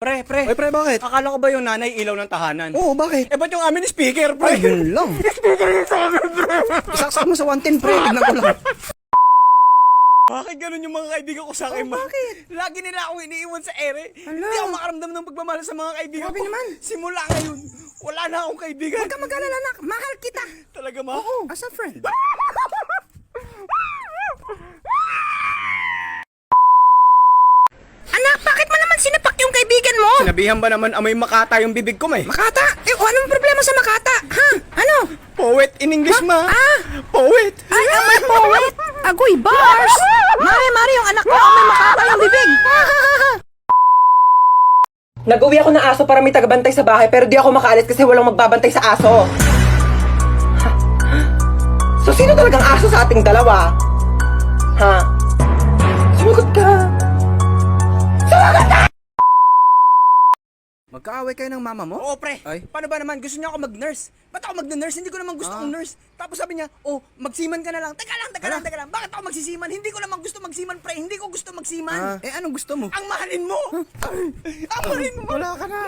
Pre. Ay, pre, bakit? Akala ko ba yung nanay ilaw ng tahanan? Oo, bakit? Eh, ba't yung amin speaker, pre? Ay, yun lang. Isaksak mo sa 110, pre. Tignan ko lang. Bakit ganun yung mga kaibigan ko sa akin, ma? bakit? Lagi nila akong iniiwan sa ere. Hala. Hindi ako makaramdam ng pagmamahal sa mga kaibigan Grabe ko. naman. Simula ngayon, wala na akong kaibigan. Huwag ka mag-alala, anak. Mahal kita. Talaga, ma? Oo, as a friend. Anak, bakit mo naman sinapak yung kaibigan mo? Sinabihan ba naman amoy makata yung bibig ko, may? Makata? Eh, anong problema sa Makata? Ha? Ano? Poet in English, ma. Ah! Poet. Ay, amoy poet! Agoy, bars! Mari, yung anak ko, may makata yung bibig! Nag-uwi ako ng aso para may tagabantay sa bahay pero di ako makaalis kasi walang magbabantay sa aso. So sino talagang aso sa ating dalawa? Ha? Sumagot ka! Magkaaway kayo ng mama mo? Oo, pre. Ay. Paano ba naman? Gusto niya ako mag-nurse. Ba't ako mag-nurse? Hindi ko naman gusto akong nurse. Tapos sabi niya, oh, magsiman ka na lang. Teka lang. Bakit ako magsisiman? Hindi ko naman gusto magsiman, pre. Hindi ko gusto magsiman. Eh, anong gusto mo? Ang mahalin mo. Ang mahalin mo. Wala ka na.